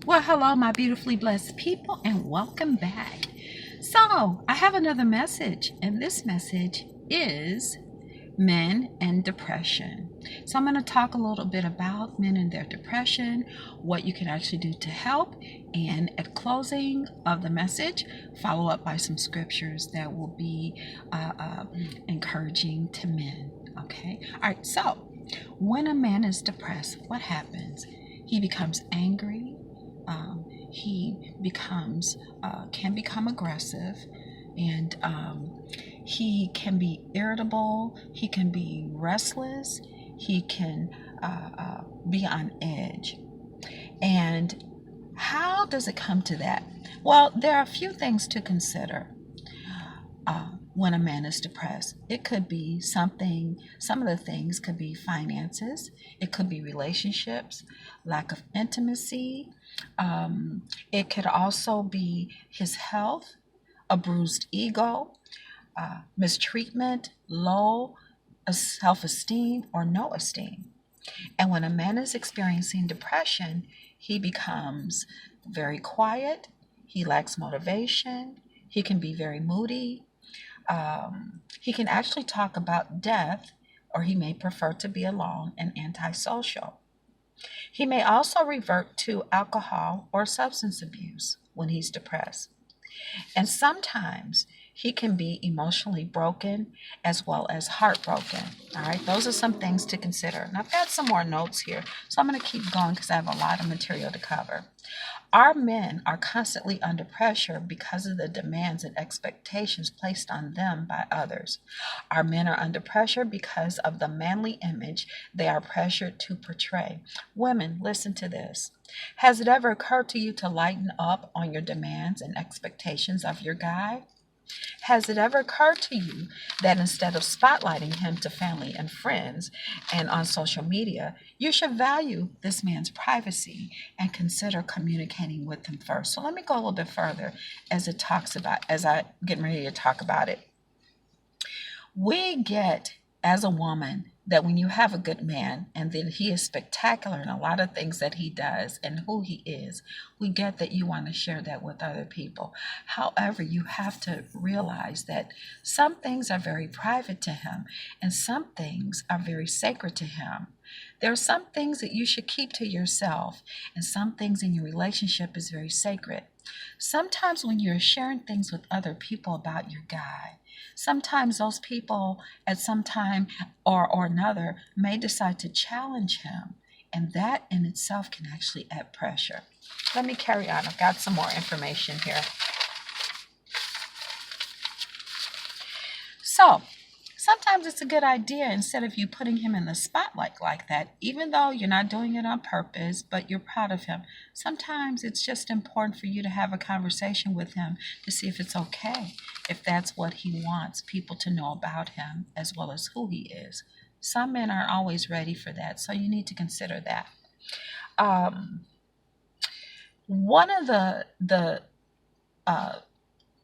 Well, hello, my beautifully blessed people, and welcome back. So, I have another message, and this message is men and depression. So, I'm going to talk a little bit about men and their depression, what you can actually do to help, and at closing of the message, follow up by some scriptures that will be encouraging to men. Okay? All right, so when a man is depressed, what happens? He becomes angry. He becomes can become aggressive, and he can be irritable. He can be restless. He can be on edge. And how does it come to that? Well, there are a few things to consider. When a man is depressed, it could be something, some of the things could be finances, it could be relationships, lack of intimacy, it could also be his health, a bruised ego, mistreatment, low self-esteem, or no esteem. And when a man is experiencing depression, he becomes very quiet, he lacks motivation, he can be very moody. He can actually talk about death, or he may prefer to be alone and antisocial. He may also revert to alcohol or substance abuse when he's depressed. And sometimes he can be emotionally broken as well as heartbroken. All right, those are some things to consider. And I've got some more notes here, so I'm going to keep going because I have a lot of material to cover. Our men are constantly under pressure because of the demands and expectations placed on them by others. Our men are under pressure because of the manly image they are pressured to portray. Women, listen to this. Has it ever occurred to you to lighten up on your demands and expectations of your guy? Has it ever occurred to you that instead of spotlighting him to family and friends and on social media, you should value this man's privacy and consider communicating with him first? So let me go a little bit further as I get ready to talk about it. We get, as a woman, that when you have a good man and then he is spectacular in a lot of things that he does and who he is, we get that you want to share that with other people. However, you have to realize that some things are very private to him and some things are very sacred to him. There are some things that you should keep to yourself, and some things in your relationship is very sacred. Sometimes when you're sharing things with other people about your guy, sometimes those people at some time or another may decide to challenge him, and that in itself can actually add pressure. Let me carry on. I've got some more information here. So, sometimes it's a good idea, instead of you putting him in the spotlight like that, even though you're not doing it on purpose, but you're proud of him. Sometimes it's just important for you to have a conversation with him to see if it's okay, if that's what he wants people to know about him as well as who he is. Some men aren't always ready for that, so you need to consider that. One of the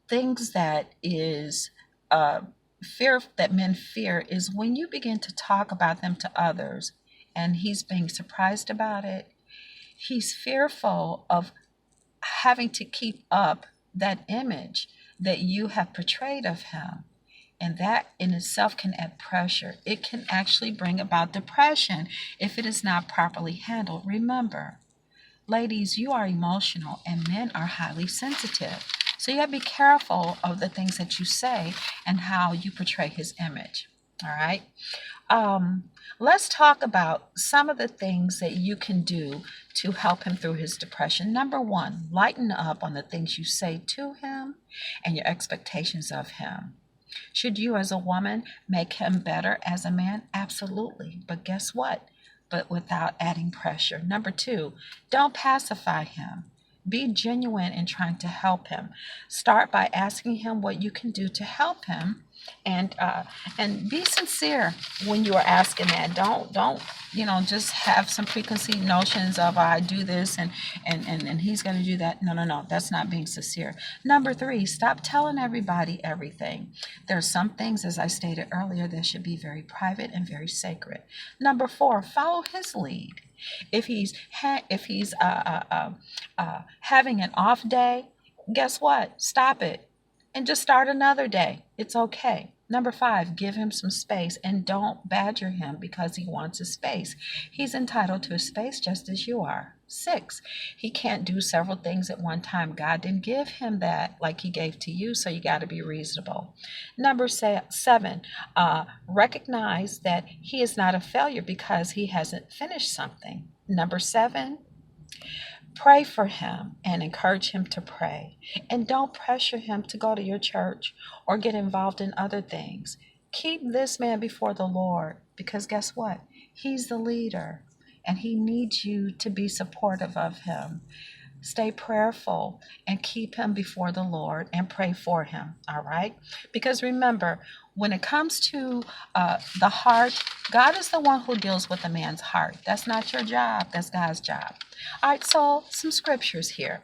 things that is fear that men fear is when you begin to talk about them to others and he's being surprised about it. He's fearful of having to keep up that image that you have portrayed of him. And that in itself can add pressure. It can actually bring about depression if it is not properly handled. Remember, ladies, you are emotional and men are highly sensitive. So you have to be careful of the things that you say and how you portray his image. All right. Let's talk about some of the things that you can do to help him through his depression. Number one, lighten up on the things you say to him and your expectations of him. Should you as a woman make him better as a man? Absolutely. But guess what? But without adding pressure. Number two, don't pacify him. Be genuine in trying to help him. Start by asking him what you can do to help him And be sincere when you are asking that. Don't just have some preconceived notions of I do this and he's going to do that. No, that's not being sincere. Number three, stop telling everybody everything. There's some things, as I stated earlier, that should be very private and very sacred. Number four, follow his lead. If he's having an off day, guess what? Stop it and just start another day. It's okay. Number five, give him some space and don't badger him because he wants his space. He's entitled to his space just as you are. Six, he can't do several things at one time. God didn't give him that like he gave to you, so you got to be reasonable. Number seven, recognize that he is not a failure because he hasn't finished something. Number seven, pray for him and encourage him to pray. And don't pressure him to go to your church or get involved in other things. Keep this man before the Lord because guess what? He's the leader and he needs you to be supportive of him. Stay prayerful and keep him before the Lord and pray for him, all right? Because remember, when it comes to the heart, God is the one who deals with a man's heart. That's not your job. That's God's job. All right, so some scriptures here.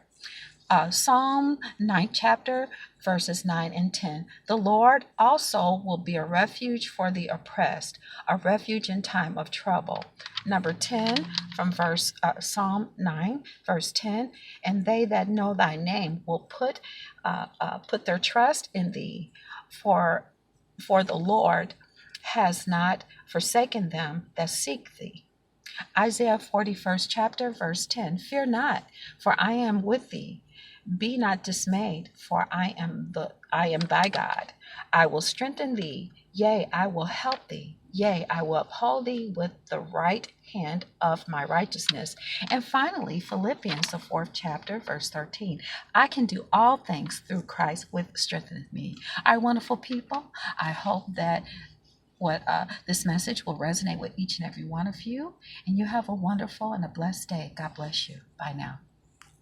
Psalm 9th chapter, verses 9 and 10. The Lord also will be a refuge for the oppressed, a refuge in time of trouble. Number 10 from Psalm 9, verse 10. And they that know thy name will put their trust in thee, for the Lord has not forsaken them that seek thee. Isaiah 41st chapter, verse 10. Fear not, for I am with thee. Be not dismayed, for I am thy God. I will strengthen thee, yea, I will help thee. Yea, I will uphold thee with the right hand of my righteousness. And finally, Philippians, the 4th chapter, verse 13. I can do all things through Christ which strengtheneth me. Our wonderful people, I hope that this message will resonate with each and every one of you. And you have a wonderful and a blessed day. God bless you. Bye now.